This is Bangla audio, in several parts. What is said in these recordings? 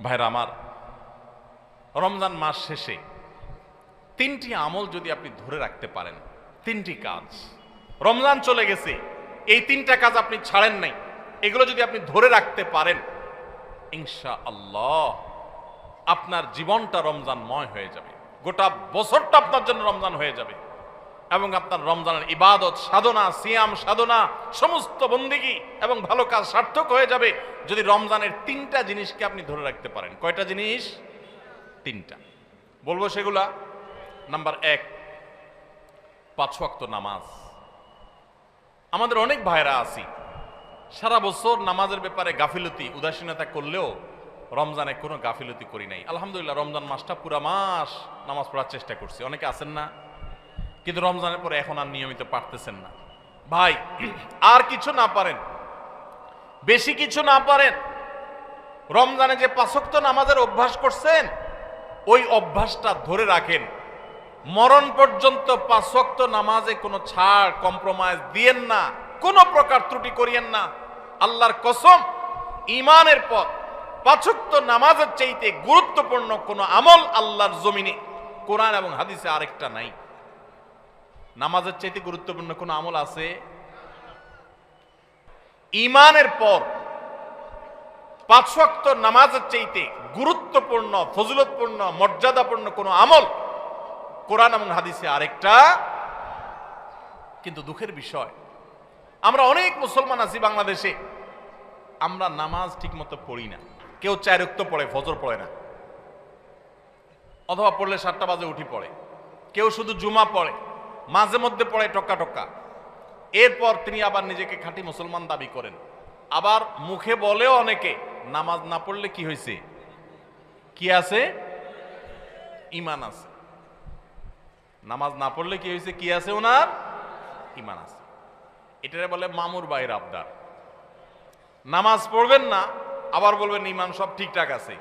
ভাইরা আমার, রমজান মাস শেষে তিনটি আমল যদি আপনি ধরে রাখতে পারেন, তিনটি কাজ, রমজান চলে গেছে, এই তিনটা কাজ আপনি ছাড়েন নাই, এগুলো যদি আপনি ধরে রাখতে পারেন, ইনশাআল্লাহ আপনার জীবনটা রমজানময় হয়ে যাবে, গোটা বছরটা আপনার জন্য রমজান হয়ে যাবে এবং আপনার রমজানের ইবাদত সাধনা, সিয়াম সাধনা, সমস্ত বন্দেগী এবং ভালো কাজ সার্থক হয়ে যাবে যদি রমজানের তিনটা জিনিসকে আপনি ধরে রাখতে পারেন। কয়টা জিনিস? তিনটা। বলবো সেগুলা। নাম্বার 1, 5 ওয়াক্ত নামাজ। আমাদের অনেক ভাইরা আছি সারা বছর নামাজের ব্যাপারে গাফিলতি, উদাসীনতা করলেও রমজানে কোনো গাফিলতি করি নাই। আলহামদুলিল্লাহ, রমজান মাসটা পুরা মাস নামাজ পড়ার চেষ্টা করছি। অনেকে আছেন না, কিন্তু রমজানের পরে এখন আর নিয়মিত পারতেছেন না। ভাই, আর কিছু না পারেন, বেশি কিছু না পারেন, রমজানে যে 5 ওয়াক্ত নামাজের অভ্যাস করছেন ওই অভ্যাসটা ধরে রাখেন। মরণ পর্যন্ত 5 ওয়াক্ত নামাজে কোনো ছাড়, কম্প্রোমাইজ দিয়েন না, কোনো প্রকার ত্রুটি করিয়েন না। আল্লাহর কসম, ঈমানের পর 5 ওয়াক্ত নামাজের চাইতে গুরুত্বপূর্ণ কোনো আমল আল্লাহর জমিনে, কোরআন এবং হাদিসে আরেকটা নাই। নামাজের চাইতে গুরুত্বপূর্ণ কোনো আমল আছে? ঈমানের পর 5 ওয়াক্ত নামাজের চাইতে গুরুত্বপূর্ণ, ফজিলতপূর্ণ, মর্যাদাপূর্ণ কোনো আমল কোরআন এবং হাদিসে আরেকটা। কিন্তু দুঃখের বিষয়, আমরা অনেক মুসলমান আছি বাংলাদেশে, আমরা নামাজ ঠিকমতো পড়ি না। কেউ 4 ওয়াক্ত পড়ে, ফজর পড়ে না, অথবা পড়লে 7টা বাজে উঠি পড়ে। কেউ শুধু জুমা পড়ে, মাঝে মধ্যে পড়ে টক্কা টক্কা। এরপর তিনি আবার নিজেকে খাঁটি মুসলমান দাবি করেন। আবার মুখে বলেও অনেকে, নামাজ না পড়লে কি হয়েছে? কি আছে? ঈমান আছে। নামাজ না পড়লে কি হয়েছে? কি আছে? ওনার ঈমান আছে। এটারে বলে মামুর ভাইয়ের আবদার। নামাজ পড়বেন না, আবার বলবেন ঈমান সব ঠিকঠাক আছে।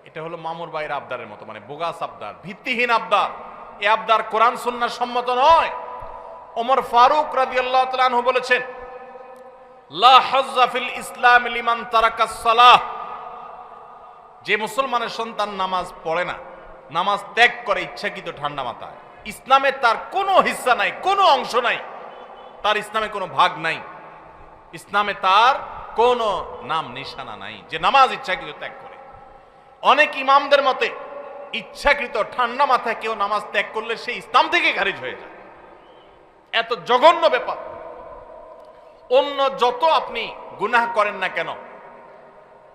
এটা হলো মামুর ভাইয়ের আবদারের মতো, মানে বোগাস আবদার, ভিত্তিহীন আবদার। এই আবদার কোরআন সুন্নাহ সম্মত নয়। ওমর ফারুক রাদিয়াল্লাহু তাআলা আনহু বলেছেন, লা হাজ্জা ফিল ইসলাম লিমান তারাকাস সালাহ। যে মুসলমানের সন্তান নামাজ পড়ে না, নামাজ ত্যাগ করে ইচ্ছাকৃত ঠান্ডা মাথায়, ইসলামে তার কোনো হিস্সা নাই, কোনো অংশ নাই, তার ইসলামে কোনো ভাগ নাই, ইসলামে তার কোনো নাম নিশানা নাই, যে নামাজ ইচ্ছাকৃত ত্যাগ করে। অনেক ইমামদের মতে ইচ্ছাকৃত ঠান্ডা মাথায় কেউ নামাজ ত্যাগ করলে সে ইসলাম থেকে খারিজ হয়ে যায়। এত জঘন্য ব্যাপার। অন্য যত আপনি গুনাহ করেন না কেন,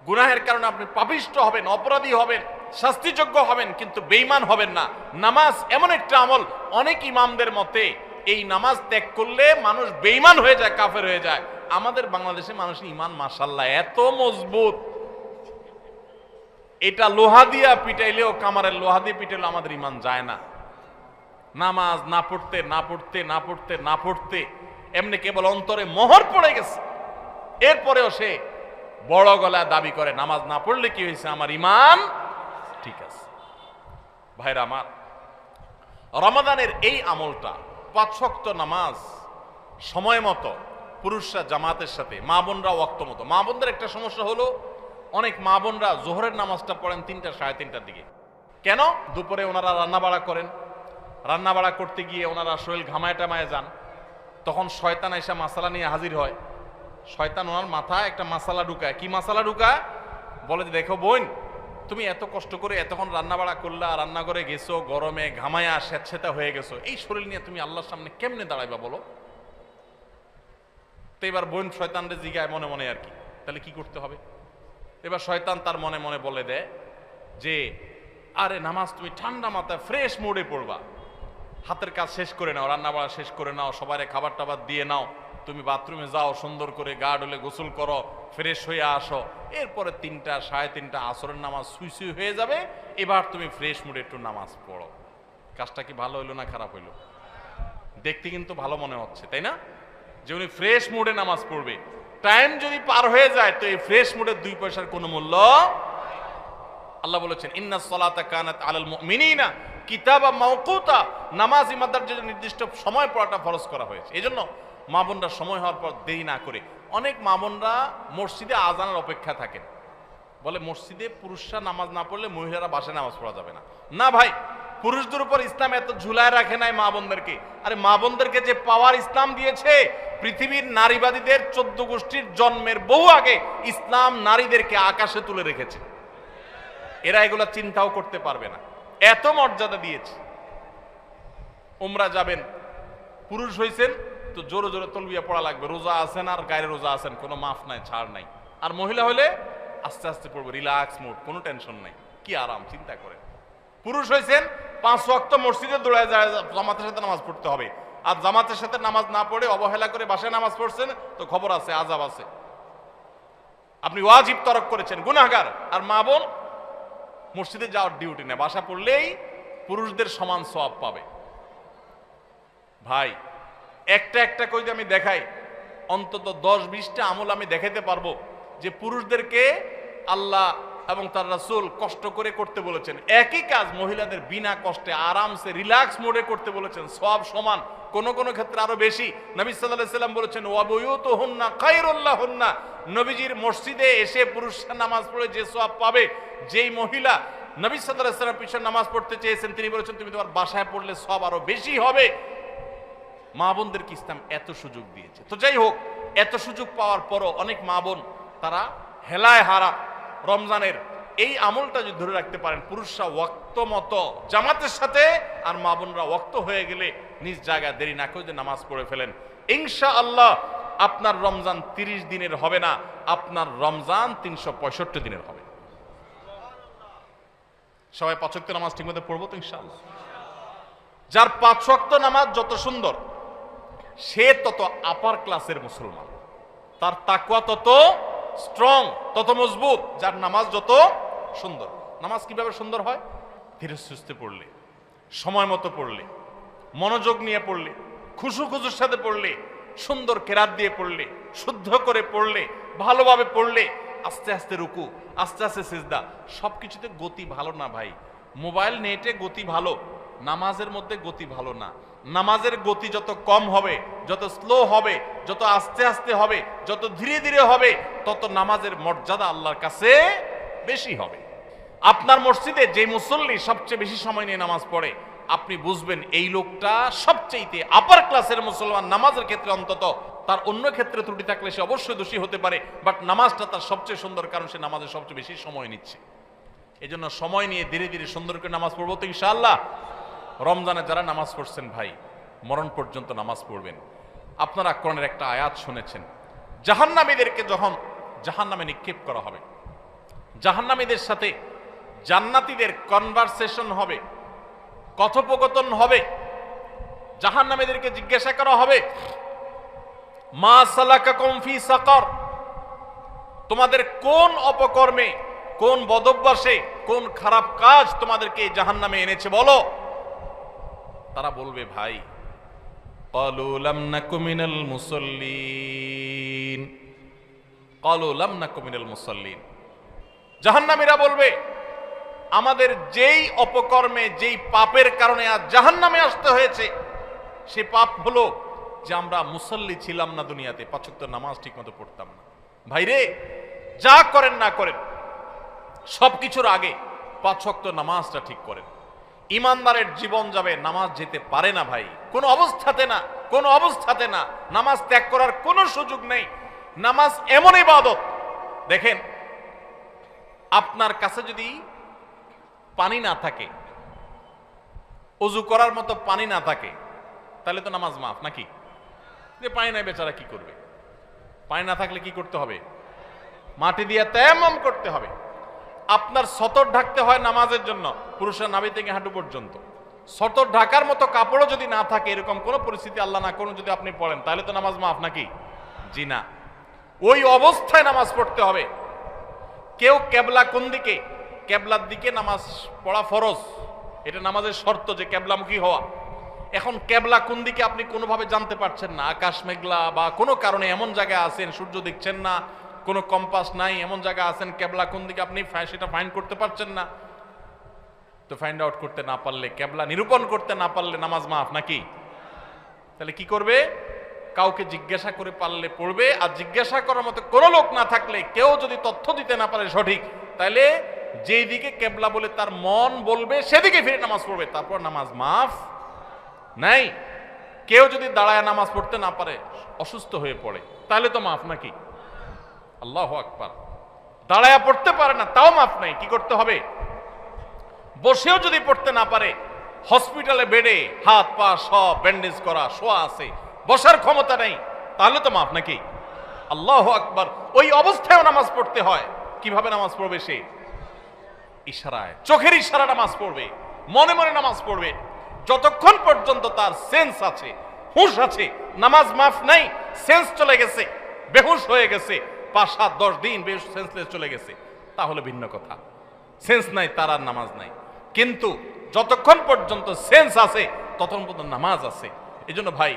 গুনাহের কারণে আপনি পাপিষ্ঠ হবেন, অপরাধী হবেন, শাস্তিযোগ্য হবেন, কিন্তু বেঈমান হবেন না। নামাজ এমন একটা আমল, অনেক ইমামদের মতে এই নামাজ ত্যাগ করলে মানুষ বেঈমান হয়ে যায়, কাফের হয়ে যায়। আমাদের বাংলাদেশে মানুষের ঈমান মাশাআল্লাহ এত মজবুত, এটা লোহা দিয়া পিটাইলেও, কামারের লোহা দিয়ে পিটাইলেও আমাদের ঈমান যায় না। নামাজ না পড়তে না পড়তে না পড়তে না পড়তে এমনি কেবল অন্তরে মোহর পড়ে গেছে, এরপরেও সে বড় গলায় দাবি করে নামাজ না পড়লে কি হয়েছে, আমার ঈমান ঠিক আছে। ভাইরা আমার, রমাদানের এই আমলটা, 5 ওয়াক্ত নামাজ সময় মতো, পুরুষরা জামাতের সাথে, মা বোনরা ওয়াক্ত মতো। মা বোনদের একটা সমস্যা হলো, অনেক মা বোনরা জোহরের নামাজটা পড়েন 3টা, 3:30টার দিকে। কেন? দুপুরে ওনারা রান্না বাড়া করেন, রান্না বাড়া করতে গিয়ে ওনারা শরীর ঘামায় টামায় যান, তখন শয়তান এসে মাসালা নিয়ে হাজির হয়। শয়তান ওনার মাথায় একটা মাসালা ঢুকায়। কি মাসালা ঢুকায়? বলে যে, দেখো বোন, তুমি এত কষ্ট করে এতক্ষণ রান্না বাড়া করলা, রান্নাঘরে গেছো, গরমে ঘামায়া স্যাঁতস্যাঁতে হয়ে গেছো, এই শরীর নিয়ে তুমি আল্লাহর সামনে কেমনে দাঁড়াইবা বলো? তো এবার বোন শয়তানরে জিগায় মনে মনে আর কি, তাহলে কি করতে হবে? এবার শয়তান তার মনে মনে বলে দেয় যে, আরে নামাজ তুমি ঠান্ডা মাথায় ফ্রেশ মুডে পড়বা, হাতের কাজ শেষ করে নাও, রান্না বাড়া শেষ করে নাও, সবাইরে খাবার টাবার দিয়ে নাও, তুমি বাথরুমে যাও, সুন্দর করে গা ডলে গোসল করো, ফ্রেশ হয়ে আসো, এরপরে 3টা, 3:30 আসরের নামাজ সুই সুই হয়ে যাবে, এবার তুমি ফ্রেশ মুডে একটু নামাজ পড়ো। কাজটা কি ভালো হইলো না খারাপ হইলো? দেখতে কিন্তু ভালো মনে হচ্ছে, তাই না? যে উনি ফ্রেশ মুডে নামাজ পড়বে। টাইম যদি পার হয়ে যায় তো এই ফ্রেশ মুডের 2 পয়সার কোনো মূল্য। আল্লাহ বলেছেন, ইন্নাস সালাতা কানাত আলাল মুমিনিনা কিতাবা মাওকুতা। নামাজ ইমানদারদের জন্য নির্দিষ্ট সময় পড়াটা ফরজ করা হয়েছে। এজন্য মা বোনরা সময় হওয়ার পর দেরি না করে, অনেক মা বোনরা মসজিদে আজানের অপেক্ষা থাকেন, বলে মসজিদে পুরুষরা নামাজ না পড়লে মহিলারা বাসায় নামাজ পড়া যাবে না। না ভাই, পুরুষদের উপর ইসলাম এত ঝুলায় রাখে নাই মা বোনদেরকে। আরে মা বোনদেরকে যে পাওয়ার ইসলাম দিয়েছে, পৃথিবীর নারীবাদীদের 14 গোষ্ঠীর জন্মের বহু আগে ইসলাম নারীদেরকে আকাশে তুলে রেখেছে। এরা এগুলা চিন্তাও করতে পারবে না, এত মর্যাদা দিয়েছে। উমরা যাবেন, পুরুষ হইছেন তো জোরে জোরে তলবিয়া পড়া লাগবে, রোজা আছেন আর গায়ে রোজা আছেন, কোনো মাফ নাই, ছাড় নাই। আর মহিলা হলে আস্তে আস্তে পড়বে, রিল্যাক্স মুড, কোনো টেনশন নাই, কি আরাম, চিন্তা করেন। পুরুষ হয়েছেন 5 ওয়াক্ত মসজিদে দৌড়ায় যায় জামাতের সাথে নামাজ পড়তে হবে, আর জামাতের সাথে নামাজ না পড়ে অবহেলা করে বাসায় নামাজ পড়ছেন তো খবর আছে, আযাব আছে, আপনি ওয়াজিব তরক করেছেন, গুনাহগার। আর মা বোন মসজিদে যাওয়ার ডিউটি নেই, বাসা পড়লেই পুরুষদের সমান সওয়াব পাবে। ভাই একটা একটা করে আমি দেখাই, অন্তত 10-20টা আমল আমি দেখাইতে পারবো যে পুরুষদেরকে আল্লাহ এবং তার রাসূল কষ্ট করে করতে বলেছেন। একই কাজ মহিলাদের বিনা কষ্টে আরামসে রিল্যাক্স মোডে করতে বলেছেন, সব সমান, কোন কোন ক্ষেত্রে আরো বেশি। নবী সাল্লাল্লাহু আলাইহি সাল্লাম বলেছেন ওয়া বুয়ুতুহুন্না খায়রুল লাহুন্না, নবীজির মসজিদে এসে পুরুষরা নামাজ পড়ে যে সওয়াব পাবে, যেই মহিলা নবী সাল্লাল্লাহু আলাইহি সাল্লাম পিছনে নামাজ পড়তে চেয়েছেন তিনি বলেছেন তুমি তোমার বাসায় পড়লে সওয়াব আরো বেশি হবে। মা বোনদেরকে ইসলাম এত সুযোগ দিয়েছে। তো যাই হোক, এত সুযোগ পাওয়ার পরও অনেক মা বোন তারা হেলায় হারা রমজানের এই আমলটা যদি ধরে রাখতে পারেন, পুরুষরা ওয়াক্ত মতো জামাতের সাথে আর মা বোনরা ওয়াক্ত হয়ে গেলে নিজ জায়গায় দেরি না করে নামাজ পড়ে ফেলেন, ইনশাআল্লাহ আপনার রমজান 30 দিনের হবে না, আপনার রমজান 365 দিনের হবে। সবাই 5 ওয়াক্ত নামাজ ঠিক মতো পড়বো তো ইনশাআল্লাহ। যার 5 ওয়াক্ত নামাজ যত সুন্দর, সে তত আপার ক্লাসের মুসলমান, তার তাকওয়া তত স্ট্রং, তত মজবুত। যার নামাজ যত সুন্দর। নামাজ কিভাবে সুন্দর হয়? ধীরে সুস্থে পড়লে, সময় মতো পড়লে, মনোযোগ নিয়ে পড়লে, খুশু খুশুর সাথে পড়লে, সুন্দর কেরাত দিয়ে পড়লে, শুদ্ধ করে পড়লে, ভালোভাবে পড়লে, আস্তে আস্তে রুকু, আস্তে আস্তে সিজদা, সবকিছুতে গতি ভালো না ভাই। মোবাইল নেটে গতি ভালো, নামাজের মধ্যে গতি ভালো না। নামাজের গতি যত কম হবে, যত স্লো হবে, যত আস্তে আস্তে হবে, যত ধীরে ধীরে হবে, তত নামাজের মর্যাদা আল্লাহর কাছে বেশি হবে। আপনার মসজিদে যে মুসল্লি সবচেয়ে বেশি সময় নিয়ে নামাজ পড়ে, আপনি বুঝবেন এই লোকটা সবচেয়ে আপার ক্লাসের মুসলমান নামাজের ক্ষেত্রে। অন্তত তার অন্য ক্ষেত্রে ত্রুটি থাকলে সে অবশ্যই দোষী হতে পারে, বাট নামাজটা তার সবচেয়ে সুন্দর, কারণ সে নামাজের সবচেয়ে বেশি সময় নিচ্ছে। এজন্য সময় নিয়ে ধীরে ধীরে সুন্দর করে নামাজ পড়বো তো ইনশাআল্লাহ। রমজানে যারা নামাজ পড়ছেন ভাই, মরণ পর্যন্ত নামাজ পড়বেন। আপনারা কোরআনের একটা আয়াত শুনেছেন, জাহান্নামীদেরকে যখন জাহান্নামে নিক্ষেপ করা হবে, জাহান্নামীদের সাথে জান্নাতীদের কনভারসেশন হবে, কথোপকথন হবে। জাহান্নামীদেরকে জিজ্ঞাসা করা হবে মা সালাকাকুম ফি সাকার, তোমাদের কোন অপকর্মে, কোন বদভ্যাসে, কোন খারাপ কাজ তোমাদেরকে জাহান্নামে এনেছে বলো। তারা বলবে ভাই ক্বালু লাম নাকু মিনাল মুসাল্লিন, ক্বালু লাম নাকু মিনাল মুসাল্লিন। জাহান্নামীরা বলবে আমাদের যেই অপকর্মে, যেই পাপের কারণে আজ জাহান্নামে আসতে হয়েছে, সে পাপ হলো যে আমরা মুসল্লি ছিলাম না দুনিয়াতে, 5 ওয়াক্ত নামাজ ঠিক মতো পড়তাম না। ভাইরে, যা করেন না করেন সবকিছুর আগে 5 ওয়াক্ত নামাজটা ঠিক করেন। ইমানদারের জীবন যাবে, নামাজ যেতে পারে না ভাই, কোনো অবস্থাতে না, কোনো অবস্থাতে না। নামাজ ত্যাগ করার কোনো সুযোগ নেই। নামাজ এমন ইবাদত, দেখেন আপনার কাছে যদি পানি না থাকে, ওযু করার মতো পানি না থাকে, তাহলে তো নামাজ মাফ নাকি? যে পানি নাই বেচারা কি করবে? পানি না থাকলে কি করতে হবে? মাটি দিয়ে তায়াম্মুম করতে হবে। আপনার সতর ঢাকতে হয় নামাজের জন্য, পুরুষের নাভি থেকে হাঁটু পর্যন্ত। সতর ঢাকার মতো কাপড়ও যদি না থাকে, এরকম কোন পরিস্থিতি আল্লাহ না করুন যদি আপনি পড়েন, তাহলে তো নামাজ মাফ নাকি? জি না। ওই অবস্থায় নামাজ পড়তে হবে। কেউ কেবলা কোন দিকে, কেবলার দিকে নামাজ পড়া ফরজ, এটা নামাজের শর্ত যে কেবলামুখী হওয়া। এখন কেবলা কোন দিকে আপনি কোনোভাবে জানতে পারছেন না, আকাশ মেঘলা বা কোনো কারণে এমন জায়গায় আছেন সূর্য দেখছেন না, কোনো কম্পাস নাই, এমন জায়গা আছেন কেবলা কোন দিকে আপনি সেটা ফাইন্ড করতে পারছেন না। তো ফাইন্ড আউট করতে না পারলে, কেবলা নিরূপণ করতে না পারলে নামাজ মাফ নাকি? তাহলে কি করবে? কাউকে জিজ্ঞাসা করে পারলে পড়বে, আর জিজ্ঞাসা করার মতো কোনো লোক না থাকলে, কেউ যদি তথ্য দিতে না পারে সঠিক, তাহলে যেই দিকে কেবলা বলে তার মন বলবে সেদিকে ফিরে নামাজ পড়বে, তারপর নামাজ মাফ নাই। কেউ যদি দাঁড়ায় নামাজ পড়তে না পারে, অসুস্থ হয়ে পড়ে, তাহলে তো মাফ নাকি? আল্লাহু আকবার। দাঁড়ায় পড়তে পারে না, তাও মাফ নাই। কি করতে হবে? বসেও যদি পড়তে না পারে, হসপিটালে বেডে হাত পা সব ব্যান্ডেজ করা, শোয়া আছে, বসার ক্ষমতা নেই, তাহলে তো মাফ নাকি? আল্লাহু আকবার। ওই অবস্থায়ও নামাজ পড়তে হয়। কিভাবে নামাজ পড়বে সে? ইশারায়, চোখের ইশারা নামাজ পড়বে, মনে মনে নামাজ পড়বে, যতক্ষণ পর্যন্ত তার সেন্স আছে, হুঁশ আছে। নামাজ মাফ নাই, সেন্স চলে গেছে, বেহুশ হয়ে গেছে, 5-7-10 দিন বেহুশ সেন্সলেস চলে গেছে, তাহলে ভিন্ন কথা। সেন্স নাই, তার আর নামাজ নাই। কিন্তু যতক্ষণ পর্যন্ত সেন্স আছে ততক্ষণ পর্যন্ত নামাজ আছে। এই জন্য ভাই,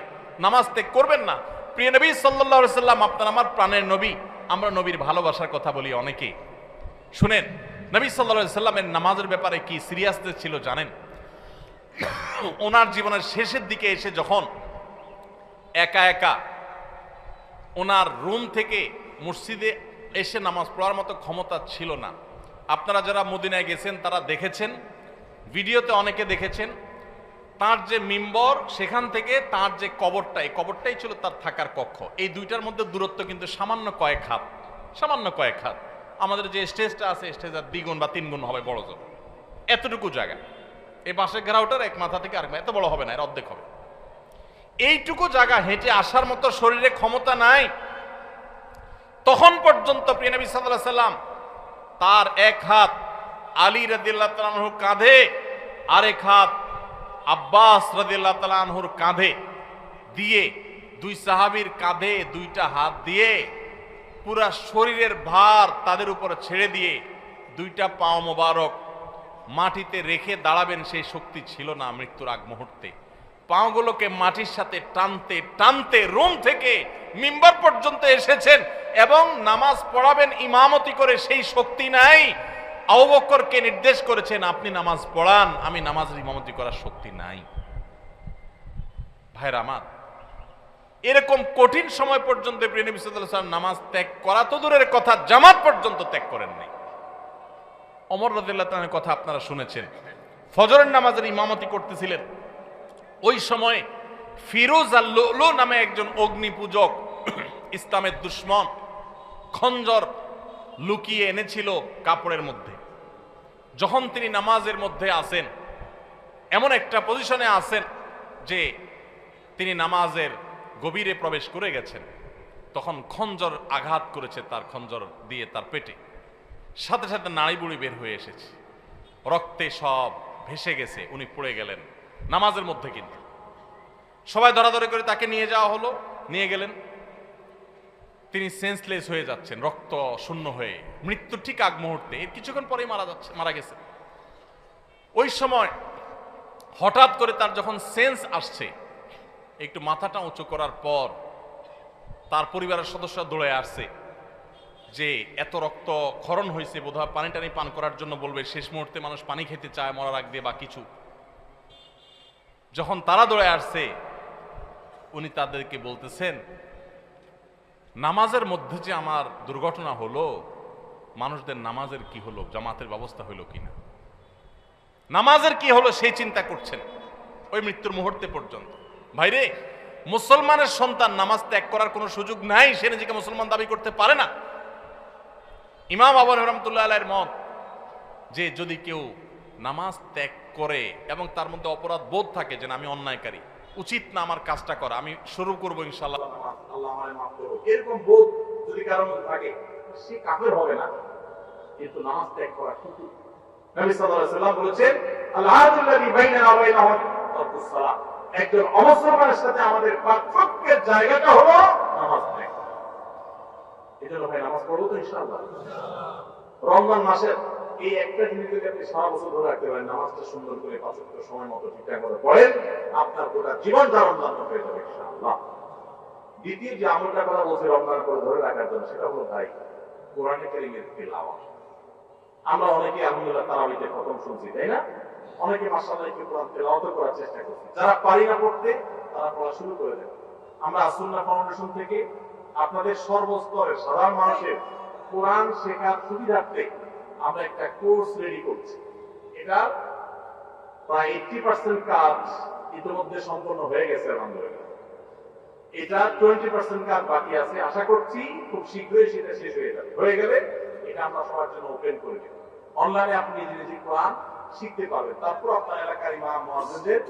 নামাজ ত্যাগ করবেন না। প্রিয় নবী সাল্লাল্লাহু আলাইহি সাল্লাম আপনার আমার প্রাণের নবী। আমরা নবীর ভালোবাসার কথা বলি অনেকেই। শুনেন, নবী সাল্লাল্লাহু আলাইহি সাল্লামের নামাজের ব্যাপারে কি সিরিয়াসনেস ছিল জানেন? ওনার জীবনের শেষের দিকে এসে যখন একা একা ওনার রুম থেকে মসজিদে এসে নামাজ পড়ার মতো ক্ষমতা ছিল না। আপনারা যারা মদিনায় গেছেন তারা দেখেছেন, ভিডিওতে অনেকে দেখেছেন, তার যে মিম্বর, সেখান থেকে তার যে কবরটা, এই কবরটাই ছিল তার থাকার কক্ষ। এই দুইটার মধ্যে দূরত্ব কিন্তু সামান্য কয়েক হাত, সামান্য কয়েক হাত। আমাদের যে স্টেজটা আছে, স্টেজের 2 গুণ বা 3 গুণ হবে বড় জোর, এতটুকু জায়গা। এই বাঁশের ঘেরাওটার এক মাথা থেকে আরেক মাথা, এত বড় হবে না, এর অর্ধেক হবে। এইটুকু জায়গা হেঁটে আসার মতো শরীরে ক্ষমতা নাই। তখন পর্যন্ত প্রিয় নবী সাল্লাল্লাহু আলাইহি সাল্লাম তার এক হাত আলী রাদিয়াল্লাহু তাআলা আনহুর কাঁধে, আরেক হাত আব্বাস রাদিয়াল্লাহু তাআলা আনহুর কাঁধে দিয়ে, 2 সাহাবীর কাঁধে 2টা হাত দিয়ে পুরা শরীরের ভার তাদের উপরে ছেড়ে দিয়ে 2টা পাও মোবারক মাটিতে রেখে দাঁড়াবেন, সেই শক্তি ছিল না মৃত্যুর আগ মুহূর্তে। পাগুলোকে মাটির সাথে টানতে টানতে রুম থেকে মিম্বার পর্যন্ত এসেছেন এবং নামাজ পড়াবেন ইমামতি করে, সেই শক্তি নাই। আবু বকরকে নির্দেশ করেছেন, আপনি নামাজ পড়ান, আমি নামাজের ইমামতি করার শক্তি নাই। ভাইরা আমার, এরকম কঠিন সময় পর্যন্ত প্রিয় নবী সাল্লাল্লাহু আলাইহি ওয়াসাল্লাম নামাজ ত্যাগ করা তো দূরের কথা, জামাত পর্যন্ত ত্যাগ করেন নাই। ওমর রাদিয়াল্লাহু তাআলার কথা আপনারা শুনেছেন, ফজরের নামাজের ইমামতি করতেছিলেন। ওই সময় ফিরোজ আল-লুলু নামে একজন অগ্নি পূজক, ইসলামের দুশমন, খঞ্জর লুকিয়ে এনেছিল কাপড়ের মধ্যে। যখন তিনি নামাজের মধ্যে আসেন, এমন একটা পজিশনে আসেন যে তিনি নামাজের গভীরে প্রবেশ করে গেছেন, তখন খঞ্জর আঘাত করেছে তার খঞ্জর দিয়ে তার পেটে। সাথে সাথে নাড়ি বুড়ি বের হয়ে এসেছে, রক্তে সব ভেসে গেছে, উনি পড়ে গেলেন নামাজের মধ্যে। কিন্তু সবাই ধরাধরি করে তাকে নিয়ে যাওয়া হলো, নিয়ে গেলেন। তিনি সেন্সলেস হয়ে যাচ্ছেন, রক্ত শূন্য হয়ে, মৃত্যুর ঠিক আগ মুহূর্তে, এর কিছুক্ষণ পরেই মারা গেছে। ওই সময় হঠাৎ করে তার যখন সেন্স আসছে, একটু মাথাটা উঁচু করার পর তার পরিবারের সদস্যরা দৌড়ে আসছে যে এত রক্ত ক্ষরণ হয়েছে, বোধহয় পানি টানি পান করার জন্য বলবে, শেষ মুহূর্তে মানুষ পানি খেতে চায় মরার আগ দিয়ে বা কিছু। যখন তারা দৌড়ে আসছে, উনি তাদেরকে বলতেছেন, নামাজের মধ্যে যে আমার দুর্ঘটনা হলো, মানুষদের নামাজের কি হলো, জামাতের ব্যবস্থা হলো কিনা, নামাজের কি হলো সেই চিন্তা করছেন ওই মৃত্যুর মুহূর্তে পর্যন্ত। ভাইরে, মুসলমানের সন্তান নামাজ ত্যাগ করার কোনো সুযোগ নাই, সে নিজেকে মুসলমান দাবি করতে পারে না। ইমাম আবু হানিফা রাহমাতুল্লাহি আলাইহির মত যে যদি কেউ নামাজ ত্যাগ করে এবং তার মধ্যে অপরাধ বোধ থাকে যে আমি অন্যায়কারী, উচিত না আমার কাজটা করা, আমি শুরু করবো ইনশাআল্লাহ নামাজ, আল্লাহ আমায় মাফ করুন, এরকম বোধ যদি কারোর মধ্যে থাকে, সে কাফের হবে না, কিন্তু নামাজ ত্যাগ করা ঠিক। নবী সাল্লাল্লাহু আলাইহি ওয়াসাল্লাম বলেছেন, আল-আহাদুল্লাযী বাইনানা ওয়া বাইনাহুম তারকুস সালাত, একজন অমুসলমানের সাথে আমাদের পার্থক্যের জায়গাটা হলো নামাজ ত্যাগ। এজন্য ভাই নামাজ পড়বো তো ইনশাআল্লাহ। রমজান মাসের এই একটা জিনিস যদি আপনি সারা বছর ধরে রাখতে পারেন, নামাজটা সুন্দর করে 5 ওয়াক্ত সময় মতো ঠিকঠাক করে পড়েন, আপনার গোটা জীবনটা রমজান হয়ে যাবে ইনশাআল্লাহ। দ্বিতীয় যে আমলটা কথা বলছে রমজান করে ধরে রাখার জন্য, সেটা হলো ভাই কোরআন কারীমের তিলাওয়াত। আমরা অনেকে আলহামদুলিল্লাহ তারাবিতে খতম শুনছি, তাই না? অনেকে মাশাআল্লাহ একটু কোরআন তেলাওয়াত করার চেষ্টা করছি। যারা পারি না পড়তে, তারা পড়া শুরু করে দেন। আমরা সুন্নাহ ফাউন্ডেশন থেকে আপনাদের সর্বস্তরের সাধারণ মানুষের কোরআন শেখার সুবিধার্থে আমরা একটা কোর্স রেডি করছি। এটা প্রায় 80% কাজ ইতিমধ্যে সম্পন্ন হয়ে গেছে আলহামদুলিল্লাহ। এটা 20% কাজ বাকি আছে। আশা করছি খুব শীঘ্রই সেটা শেষ হয়ে গেলে এটা আমরা সবার জন্য ওপেন করে দেব। অনলাইনে আপনি নিজে নিজে কোরআন শিখতে পারবেন। তারপর আপনার এলাকার ইমাম মুয়াজ্জিনদের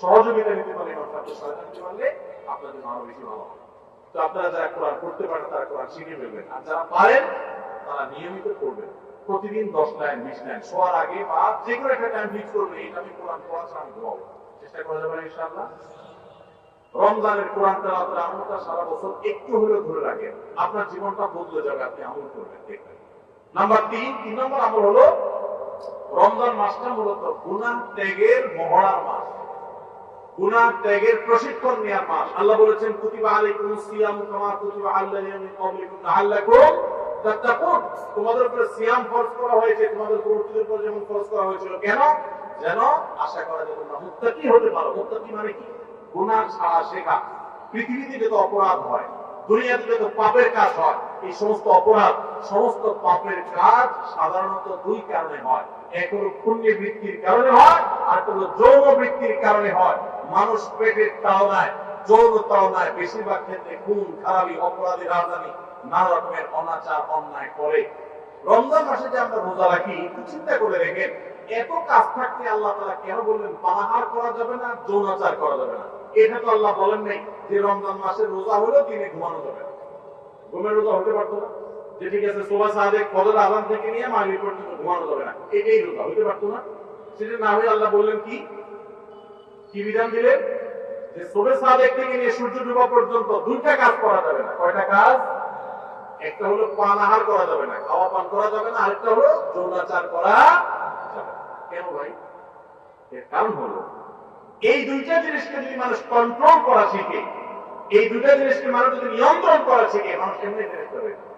সহযোগিতা নিতে পারলে, ইমাম সাহেবদের সহায়তা নিতে পারলে আপনার জন্য আরো বেশি ভালো হবে। তো আপনারা যারা কোরআন পড়তে পারেন তারা কোরআন শিখে ফেলবেন, আর যারা পারেন তারা নিয়মিত পড়বেন। প্রতিদিন 10 লাইন 20 লাইন শোয়ার আগে বা যে কোনো একটা টাইম ফিক্স করবেন, এটা আমি কোরআন পড়া ছাড়া আমি ঘুমাবো। চেষ্টা করা যাবে না ইনশাআল্লাহ। রমজানের কোরআন তেলাওয়াতের আমলটা সারা বছর একটু হলেও ধরে রাখেন, আপনার জীবনটা বদলে যাবে। আপনি আমল করবেন, দেখবেন। নাম্বার 3 নম্বর আমল হলো রমজান মাসটা মূলত গুনাহ ত্যাগের মহড়ার মাস, গুনাহ ত্যাগের প্রশিক্ষণ নেওয়ার মাস। আল্লাহ বলেছেন কুতিবা আলাইকুমুস সিয়াম কামা কুতিবা আলাল্লাযিনা মিন ক্বাবলিকুম লাআল্লাকুম তাত্তাকুন। তোমাদের উপরে সিয়াম ফরজ করা হয়েছে, তোমাদের পূর্বপুরুষদের উপর যেমন ফরজ করা হয়েছিল। কেন? যেন আশা করা যায় তোমরা মুত্তাকি হতে পারো। মুত্তাকি মানে কি? গুনাহ ছাড়া শেখা। পৃথিবীতে যত অপরাধ হয়, দুনিয়াতে যত পাপের কাজ হয়, এই সমস্ত অপরাধ, সমস্ত পাপের কাজ সাধারণত দুই কারণে হয়। এক হলো পুণ্য বৃত্তির কারণে হয়, আর হলো যৌন বৃত্তির কারণে হয়। মানুষ পেটের তাড়নায়, যৌন তাড়নায় বেশিরভাগ ক্ষেত্রে খুন খারাপি, অপরাধী, রাজধানী, নানা রকমের অনাচার অন্যায় করে। রমজান মাসে যে আমরা রোজা রাখি, একটু চিন্তা করে দেখেন, এত কাজ থাকতে আল্লাহ তাআলা কেন বললেন পানাহার করা যাবে না, যৌনাচার করা যাবে না? এটা তো আল্লাহ বলেন নাই যে রমজান মাসের রোজা হলো দিনে ঘুমানো যাবে না। ঘুমের রোজা হতে পারতো না? যে ঠিক আছে সুবহ সাদেক ফজর আযান থেকে নিয়ে মাগরিব পর্যন্ত ঘুমানো যাবে না, এটাই রোজা হতে পারতো না? সেটা না হয়ে আল্লাহ বললেন কি কি বিধান দিলেন? যে সুবহ সাদেক থেকে নিয়ে সূর্য ডোবা পর্যন্ত দুইটা কাজ করা যাবে না। কয়টা কাজ? একটা হলো পানাহার করা যাবে না, খাওয়া পান করা যাবে না, আরেকটা হলো যৌনাচার করা যাবে না। কেন ভাই? এর কারণ হলো এই দুইটা জিনিসকে যদি মানুষ কন্ট্রোল করা শিখে, এই দুইটা জিনিসকে মানুষ যদি নিয়ন্ত্রণ করা শিখে, মানুষ এমনি ফেরেশতা হয়ে যাবে।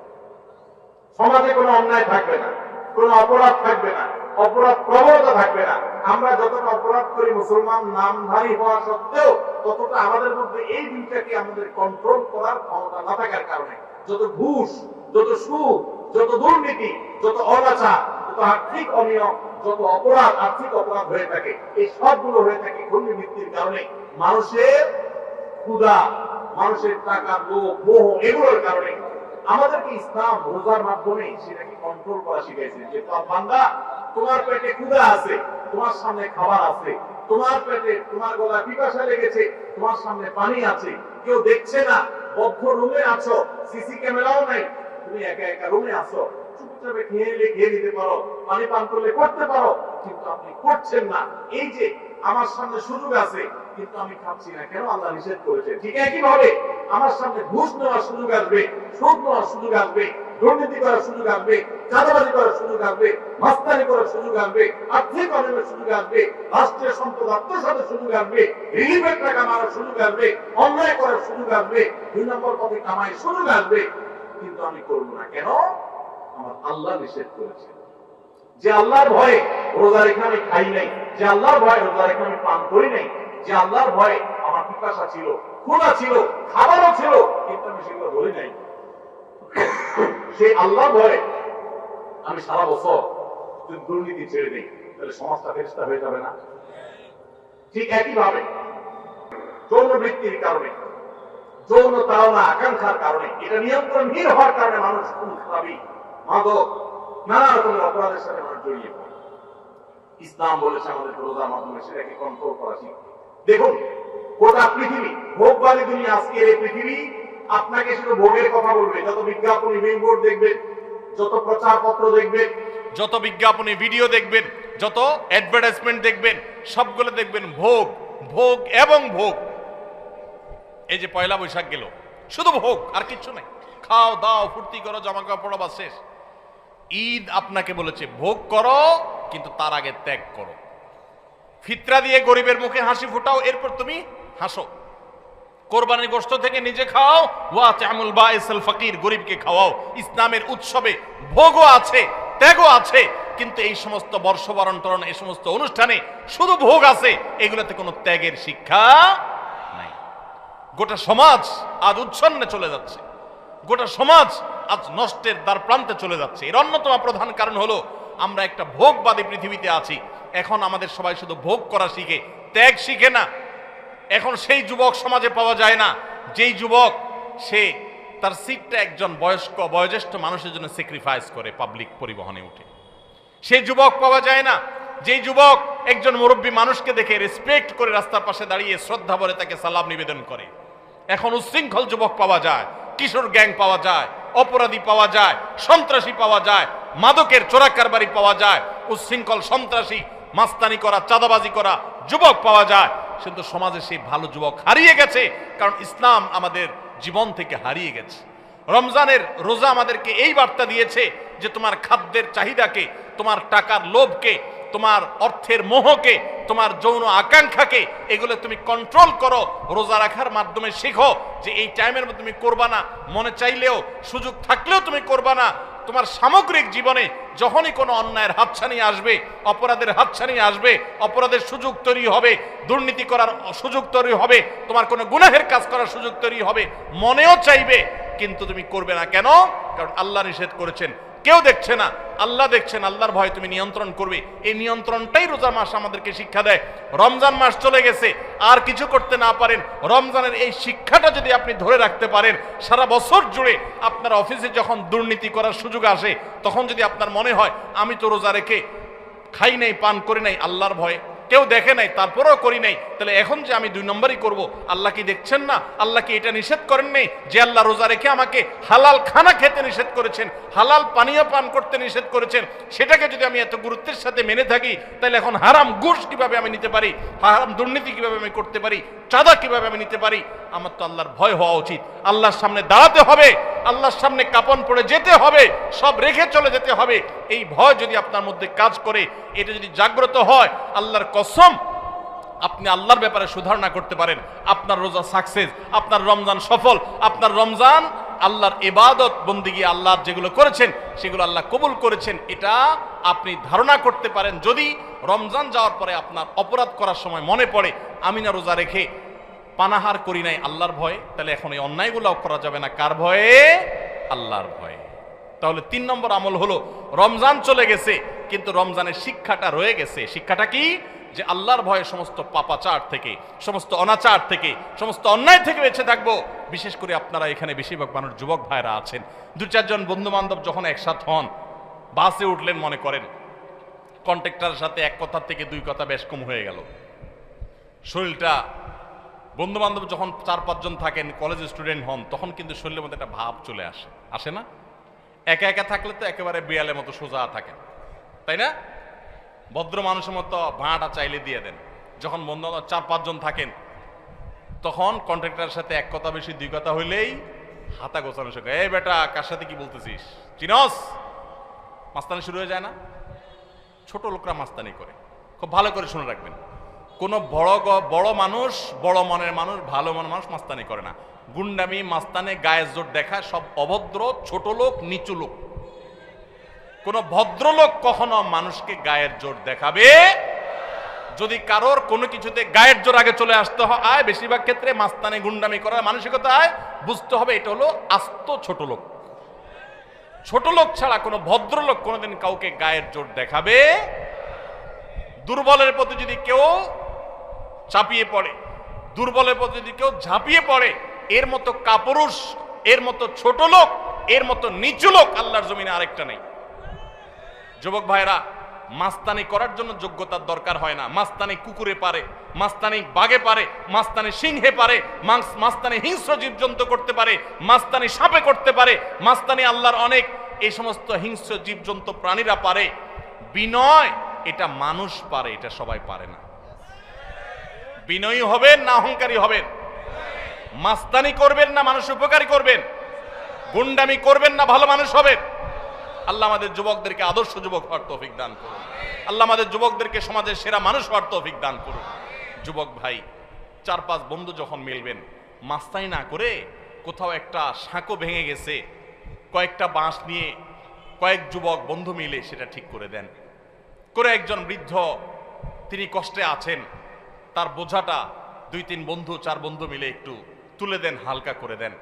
সমাজে কোনো অন্যায় থাকবে না, কোনো অপরাধ থাকবে না, অপরাধ প্রবণতা থাকবে না। আমরা যতটা অপরাধ করি মুসলমান নামধারী হওয়া সত্ত্বেও, ততটা আমাদের মধ্যে এই দুইটাকে আমাদের কন্ট্রোল করার ক্ষমতা না থাকার কারণে যত ঘুষ, যত সুদ, যত দুর্নীতি, যত অনাচার, যত আর্থিক অনিয়ম, যত অপরাধ, আর্থিক অপরাধ হয়ে থাকে, এই সবগুলো হয়ে থাকে দুর্নীতির কারণে। মানুষের ক্ষুধা, মানুষের টাকা, লোভ, মোহ, এগুলোর কারণে। আমাদেরকে ইসলাম রোজার মাধ্যমে সেটাকে কন্ট্রোল করা শিখাইছে যে বান্দা, তোমার পেটে ক্ষুধা আছে, তোমার সামনে খাবার আছে, তোমার পেটে, তোমার গলায় পিপাসা লেগেছে, তোমার সামনে পানি আছে, কেউ দেখছে না, বদ্ধ রুমে আছো, সিসি ক্যামেরাও নাই, তুমি একা একা রুমে আছো, চুপচাপে খেয়ে নিতে পারো, পানি পান করলে করতে পারো, কিন্তু আপনি করছেন না। এই যে আমার সামনে সুযোগ আছে কিন্তু আমি খাচ্ছি না, কেন? আল্লাহ নিষেধ করেছে। ঠিক একইভাবে আমার সামনে ঘুষ নেওয়ার সুযোগ আসবে, সুদ নেওয়ার সুযোগ আসবে, দুর্নীতি করার সুযোগ আসবে, চাঁদাবাজি করার সুযোগ আসবে, মাস্তানি করার সুযোগ আসবে, আর্থিক অনিয়মের সুযোগ আসবে, রাষ্ট্রের সম্পদ আত্মসাতের সুযোগ আসবে, রিলিফের টাকা মারার সুযোগ আসবে, অন্যায় করার সুযোগ আসবে, 2 নম্বর পথে কামাই সুযোগ আসবে, কিন্তু আমি করব না। কেন? আমার আল্লাহ নিষেধ করেছে। যে আল্লাহর ভয়ে রোজা রেখে আমি খাই নাই, যে আল্লাহর ভয়ে রোজা রেখে আমি পান করি নাই, যে আল্লাহর ভয়ে আমার পিপাসা ছিল, ক্ষুধা ছিল, খাবারও ছিল, কিন্তু আমি সেগুলো ধরি নাই, সেই আল্লাহর ভয়ে আমি সারা বছর দুর্নীতি ছেড়ে দিই, তাহলে সমাজটা ফেরেশতা হয়ে যাবে না? ঠিক একইভাবে যৌন বৃত্তির কারণে, যৌন তাড়না আকাঙ্ক্ষার কারণে, এটা নিয়ন্ত্রণহীন হওয়ার কারণে মানুষ খুন খারাপি, মাদক, নানা রকমের অপরাধের সাথে মানুষ জড়িয়ে পড়ে। ইসলাম বলেছে আমাদের রোজার মাধ্যমে সেটাকে কন্ট্রোল করা শিখবে। দেখুন, গোটা পৃথিবী, ভোগবাদী দুনিয়া, আজকের এই পৃথিবী আপনাকে শুধু ভোগের কথা বলবে। যত বিজ্ঞাপনী বিলবোর্ড দেখবেন, যত প্রচার পত্র দেখবেন, যত বিজ্ঞাপনী ভিডিও দেখবেন, যত অ্যাডভার্টাইজমেন্ট দেখবেন, সবগুলো দেখবেন ভোগ, ভোগ এবং ভোগ। এই যে পয়লা বৈশাখ গেল, শুধু ভোগ, আর কিচ্ছু নাই। খাও দাও, ফুর্তি করো, জামা কাপড় পরো, বাস শেষ। ঈদ আপনাকে বলেছে ভোগ করো, কিন্তু তার আগে ত্যাগ করো। ফিতরা দিয়ে গরিবের মুখে হাসি ফুটাও, এরপর তুমি হাসো। কোরবানির গোশত থেকে নিজে খাও, ওয়া তা'মুল বাইসাল ফাকির, গরিবকে খাওয়াও। ইসলামের উৎসবে ভোগও আছে, ত্যাগও আছে, কিন্তু এই সমস্ত বর্ষবরণ টরণ, এই সমস্ত অনুষ্ঠানে শুধু ভোগ আছে, এগুলোতে কোনো ত্যাগের শিক্ষা নাই। গোটা সমাজ আজ উচ্ছন্নে চলে যাচ্ছে, গোটা সমাজ আজ নষ্টের দ্বার প্রান্তে চলে যাচ্ছে। এর অন্যতম প্রধান কারণ হলো আমরা একটা ভোগবাদী পৃথিবীতে আছি। এখন আমাদের সবাই শুধু ভোগ করা শিখে, ত্যাগ শিখে না। এখন সেই যুবক সমাজে পাওয়া যায় না যেই যুবক সে তার সিটটা একজন বয়োজ্যেষ্ঠ মানুষের জন্য স্যাক্রিফাইস করে পাবলিক পরিবহনে উঠে। সেই যুবক পাওয়া যায় না যেই যুবক একজন মুরব্বী মানুষকে দেখে রেসপেক্ট করে রাস্তার পাশে দাঁড়িয়ে শ্রদ্ধা ভরে তাকে সালাম নিবেদন করে। এখন উচ্ছৃঙ্খল যুবক পাওয়া যায়, কিশোর গ্যাং পাওয়া যায়, অপরাধী পাওয়া যায়, সন্ত্রাসী পাওয়া যায়, মাদকের চোরা কারবারি পাওয়া যায়, উচ্ছৃঙ্খল সন্ত্রাসী মাস্তানি করা চাঁদাবাজি করা যুবক পাওয়া যায়। কিন্তু সমাজে সেই ভালো যুবক হারিয়ে গেছে, কারণ ইসলাম আমাদের জীবন থেকে হারিয়ে গেছে। রমজানের রোজা আমাদেরকে এই বার্তা দিয়েছে যে তোমার খাদ্যের চাহিদাকে, তোমার টাকার লোভকে, তোমার অর্থের মোহকে, তোমার যৌন আকাঙ্ক্ষাকে, এগুলো তুমি কন্ট্রোল করো। রোজা রাখার মাধ্যমে শেখো যে এই টাইমের মধ্যে তুমি করবা না, মনে চাইলেও সুযোগ থাকলেও তুমি করবা না। তোমার সামগ্রিক জীবনে যখনই কোনো অন্যায়ের হাতছানি আসবে, অপরাধের হাতছানি আসবে, অপরাধের সুযোগ তৈরি হবে, দুর্নীতি করার সুযোগ তৈরি হবে, তোমার কোনো গুনাহের কাজ করার সুযোগ তৈরি হবে, মনেও চাইবে কিন্তু তুমি করবে না। কেন? কারণ আল্লাহ নিষেধ করেছেন। কেউ দেখছে না, আল্লাহ দেখছেন। আল্লাহর ভয় তুমি নিয়ন্ত্রণ করবে। এই নিয়ন্ত্রণটাই রোজা মাস আমাদেরকে শিক্ষা দেয়। রমজান মাস চলে গেছে, আর কিছু করতে না পারেন, রমজানের এই শিক্ষাটা যদি আপনি ধরে রাখতে পারেন, সারা বছর জুড়ে আপনার অফিসে যখন দুর্নীতি করার সুযোগ আসে, তখন যদি আপনার মনে হয় আমি তো রোজা রেখে খাই নাই, পান করি নাই, আল্লাহর ভয়ে কেউ দেখে নাই তারপরেও করি নাই, তাহলে এখন যে আমি 2 নম্বরই করব, আল্লাহ কি দেখছেন না? আল্লাহ কি এটা নিষেধ করেন নাই যে আল্লাহ রোজা রেখে আমাকে হালাল খানা খেতে নিষেধ করেছেন, হালাল পানীয় পান করতে নিষেধ করেছেন? সেটাকে যদি আমি এত গুরুত্বের সাথে মেনে থাকি, তাহলে এখন হারাম ঘুষ কিভাবে আমি নিতে পারি, হারাম দুর্নীতি কিভাবে আমি করতে পারি, চাঁদা কিভাবে আমি নিতে পারি? আমার তো আল্লাহর ভয় হওয়া উচিত। আল্লাহর সামনে দাঁড়াতে হবে, আল্লাহর সামনে কাপন পড়ে যেতে হবে, সব রেখে চলে যেতে হবে। এই ভয় যদি আপনার মধ্যে কাজ করে, এটা যদি জাগ্রত হয়, আল্লাহর কসম আপনি আল্লাহর ব্যাপারে সুধারণা করতে পারেন, আপনার রোজা সাকসেস, আপনার রমজান সফল, আপনার রমজান আল্লাহর ইবাদত বন্দেগী আল্লাহ যেগুলো করেছেন সেগুলো আল্লাহ কবুল করেছেন, এটা আপনি ধারণা করতে পারেন। যদি রমজান যাওয়ার পরে আপনার অপরাধ করার সময় মনে পড়ে আমি না রোজা রেখে পানাহার করি নাই আল্লাহর ভয়ে, তাহলে এখন এই অন্যায়গুলোও করা যাবে না। কার ভয়ে? আল্লাহর ভয়ে। তাহলে 3 নম্বর আমল হলো, রমজান চলে গেছে কিন্তু রমজানের শিক্ষাটা রয়ে গেছে। শিক্ষাটা কি? যে আল্লাহর ভয়ে সমস্ত পাপাচার থেকে, সমস্ত অনাচার থেকে, সমস্ত অন্যায় থেকে বেঁচে থাকবো। বিশেষ করে আপনারা এখানে বেশিরভাগ মানুষ যুবক ভাইরা আছেন, 2-4 জন বন্ধু বান্ধব যখন একসাথ হন, বাসে উঠলেন, মনে করেন কন্ট্রাক্টরের সাথে এক কথা থেকে 2 কথা বেশ কম হয়ে গেল, শরীরটা, বন্ধু বান্ধব যখন 4-5 জন থাকেন, কলেজ স্টুডেন্ট হন, তখন কিন্তু শরীরের মধ্যে একটা ভাব চলে আসে, আসে না? একা একা থাকলে তো একেবারে বিড়ালের মতো সোজা থাকেন, তাই না? ভদ্র মানুষের মতো ভাঁটা চাইলে দিয়ে দেন। যখন বন্ধু 4-5 জন থাকেন, তখন কন্ট্রাক্টরের সাথে এক কথা বেশি 2 কথা হইলেই হাতা গোছানো শেখে, এই বেটা কার সাথে কি বলতেছিস, চিনস? মাস্তানি শুরু হয়ে যায় না? ছোট লোকরা মাস্তানি করে, খুব ভালো করে শুনে রাখবেন। কোনো বড় মানুষ, বড় মনের মানুষ, ভালো মনের মানুষ মাস্তানি করে না। গুন্ডামি, মাস্তানি, গায়ের জোর দেখা সব অভদ্র, ছোট লোক, নিচু লোক। কোন ভদ্রলোক কখনো মানুষকে গায়ের জোর দেখাবে? যদি কারোর কোনো কিছুতে গায়ের জোর আগে চলে আসতে হয়, বেশিরভাগ ক্ষেত্রে মাস্তানি গুন্ডামি করার মানসিকতায়, বুঝতে হবে এটা হলো আস্ত ছোট লোক। ছোট লোক ছাড়া কোনো ভদ্রলোক কোনোদিন কাউকে গায়ের জোর দেখাবে। দুর্বলের প্রতি যদি কেউ চাপিয়ে পড়ে, দুর্বলের প্রতি যদি কেউ ঝাঁপিয়ে পড়ে, এর মতো কাপুরুষ, এর মতো ছোট লোক, এর মতো নিচু লোক আল্লাহর জমিনে আরেকটা নেই। যুবক ভাইরা, মাস্তানি করার জন্য যোগ্যতার দরকার হয় না। মাস্তানি কুকুরে পারে, মাস্তানি বাঘে পারে, মাস্তানি সিংহে পারে, মাস্তানি হিংস্র জীবজন্তু করতে পারে, মাস্তানি সাপে করতে পারে, মাস্তানি আল্লাহর অনেক এই সমস্ত হিংস্র জীবজন্তু প্রাণীরা পারে। বিনয় এটা মানুষ পারে, এটা সবাই পারে না। বিনয়ী হবেন না অহংকারী হবেন? মাস্তানি করবেন না মানুষ উপকারী করবেন? গুন্ডামি করবেন না ভালো মানুষ হবেন? আল্লাহ আমাদের যুবকদেরকে আদর্শ যুবক হওয়ার তৌফিক দান করুন। আল্লাহ আমাদের যুবকদেরকে সমাজের সেরা মানুষ হওয়ার তৌফিক দান করুন। যুবক ভাই, 4-5 বন্ধু যখন মিলবেন, মাস্তানি না করে কোথাও একটা সাঁকো ভেঙে গেছে, কয়েকটা বাঁশ নিয়ে কয়েক যুবক বন্ধু মিলে সেটা ঠিক করে দেন। করে একজন বৃদ্ধ, তিনি কষ্টে আছেন, তার বোঝাটা 2-3 বন্ধু 4 বন্ধু মিলে একটু তুলে দেন, হালকা করে দেন।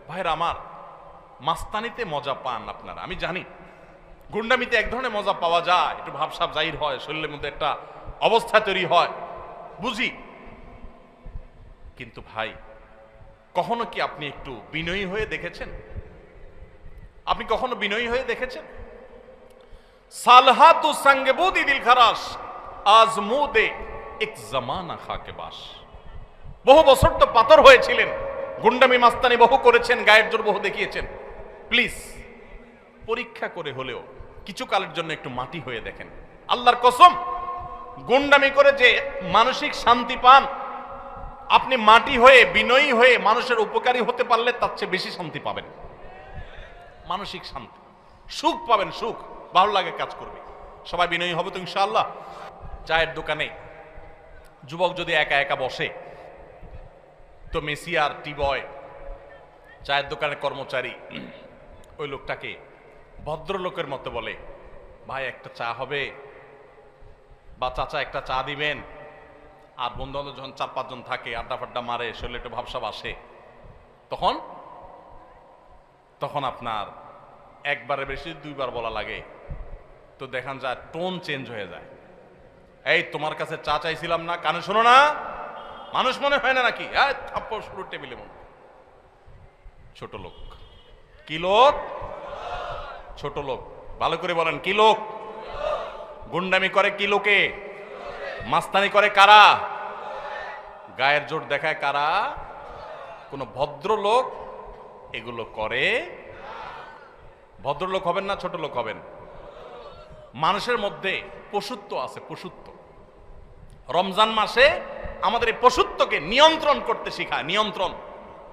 ভাইরা আমার, মাস্তানিতে মজা পান আপনারা, আমি জানি। গুন্ডামিতে এক ধরনের মজা পাওয়া যায়, একটু ভাবসাব জাহির হয়, শরীরের মধ্যে একটা অবস্থা তৈরি হয়, বুঝি। কিন্তু ভাই, কখনো কি আপনি একটু বিনয়ী হয়ে দেখেছেন? আপনি কখনো বিনয়ী হয়ে দেখেছেন? সালহাতু সঙ্গবুদি দিল খারাস আজমুদে এক জামানা খাকে বাস। বহু বছর তো পাথর হয়েছিলেন, গুন্ডামি মাস্তানি বহু করেছেন, গায়ের জোর বহু দেখিয়েছেন। প্লিজ পরীক্ষা করে হলেও কিছু কালের জন্য একটু মাটি হয়ে দেখেন। আল্লাহর কসম, গুন্ডামি করে যে মানসিক শান্তি পান, আপনি মাটি হয়ে বিনয়ী হয়ে মানুষের উপকারী হতে পারলে তার চেয়ে বেশি শান্তি পাবেন। মানসিক শান্তি, সুখ পাবেন, সুখ, ভালো লাগে, কাজ করবে। সবাই বিনয়ী হবে তো ইনশাআল্লাহ। চায়ের দোকানে যুবক যদি একা একা বসে, তো মেসিয়ার টি বয়, চায়ের দোকানের কর্মচারী ওই লোকটাকে ভদ্রলোকের মতো বলে, ভাই একটা চা হবে, বা চাচা একটা চা দিবেন। আর বন্ধু বান্ধব যখন 4-5 জন থাকে, আড্ডা ফাড্ডা মারে, শরীরে একটু ভাবসাব আসে, তখন আপনার একবারে বেশি 2বার বলা লাগে, তো দেখান যায় টোন চেঞ্জ হয়ে যায়। এই তোমার কাছে চা চাইছিলাম না, কানে শোনো না, মানুষ মনে হয় না নাকি? থাপ্পড় শুরু টেবিলে মনে। ছোট লোক। কি লোক? ছোট লোক। ভালো করে বলেন, কি লোক? গুন্ডামি করে কি লোকে? মাস্তানি করে কারা? গায়ের জোর দেখায় কারা? কোন ভদ্রলোক এগুলো করে? ভদ্রলোক হবেন না ছোট লোক হবেন? মানুষের মধ্যে পশুত্ব আছে, পশুত্ব। রমজান মাসে আমাদের এই পশুত্বকে নিয়ন্ত্রণ করতে শেখায়। নিয়ন্ত্রণ,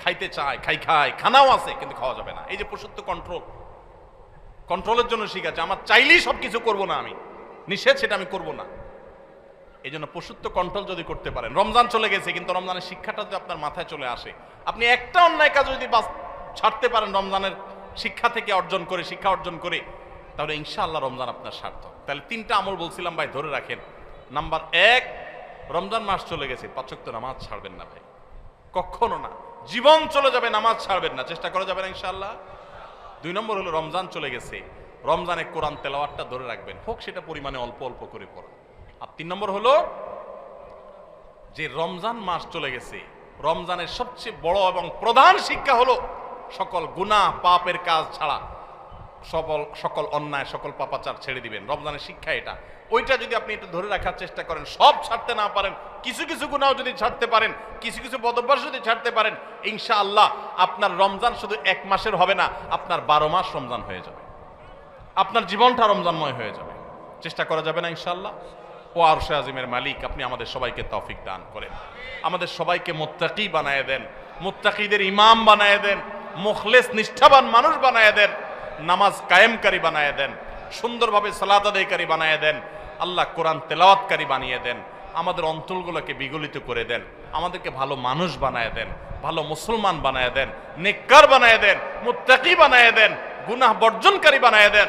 খাইতে চায়, খাই, খানাও আছে কিন্তু খাওয়া যাবে না। এই যে পশুত্ব, কন্ট্রোলের জন্য শিখাচ্ছে। আমার চাইলেই সবকিছু করবো না, আমি নিষেধ সেটা আমি করবো না। এই জন্য পশুত্ব কন্ট্রোল যদি করতে পারেন, রমজান চলে গেছে কিন্তু রমজানের শিক্ষাটা যদি আপনার মাথায় চলে আসে, আপনি একটা অন্যায় কাজ যদি ছাড়তে পারেন রমজানের শিক্ষা থেকে শিক্ষা অর্জন করে, তাহলে ইনশাআল্লাহ রমজান আপনার সার্থক। তাহলে 3টা আমল বলছিলাম ভাই, ধরে রাখেন। নাম্বার 1, রমজান মাস চলে গেছে, 5 ওয়াক্ত নামাজ ছাড়বেন না ভাই, কখনো না। জীবন চলে যাবে, নামাজ ছাড়বেন না, চেষ্টা করা যাবে না ইনশাআল্লাহ। 2 নম্বর হলো রমজান চলে গেছে, রমজানে কোরআন তেলাওয়াতটা ধরে রাখবেন, হোক সেটা পরিমাণে অল্প অল্প করে পড়া। আর 3 নম্বর হলো যে রমজান মাস চলে গেছে, রমজানের সবচেয়ে বড় এবং প্রধান শিক্ষা হলো সকল গুনাহ পাপের কাজ ছাড়া সকল অন্যায়, সকল পাপাচার ছেড়ে দিবেন। রমজানের শিক্ষা এটা। ওইটা যদি আপনি একটু ধরে রাখার চেষ্টা করেন, সব ছাড়তে না পারেন, কিছু কিছু গুনাহ যদি ছাড়তে পারেন, কিছু কিছু বদভ্যাস যদি ছাড়তে পারেন, ইনশাআল্লাহ আপনার রমজান শুধু 1 মাসের হবে না, আপনার 12 মাস রমজান হয়ে যাবে, আপনার জীবনটা রমজানময় হয়ে যাবে। চেষ্টা করা যাবে না ইনশাআল্লাহ। ও আরশে আজিমের মালিক, আপনি আমাদের সবাইকে তৌফিক দান করেন, আমাদের সবাইকে মুত্তাকি বানায় দেন, মুত্তাকিদের ইমাম বানায় দেন, মুখলেস নিষ্ঠাবান মানুষ বানায় দেন, নামাজ কায়েমকারী বানায় দেন, সুন্দরভাবে সালাত আদায়কারী বানায় দেন, আল্লাহ কোরআন তেলাওয়াতকারী বানিয়ে দেন, আমাদের অন্তরগুলোকে বিগলিত করে দেন, আমাদেরকে ভালো মানুষ বানায় দেন, ভালো মুসলমান বানায় দেন, নেককার বানায় দেন, মুত্তাকি বানায় দেন, গুনাহ বর্জনকারী বানায় দেন।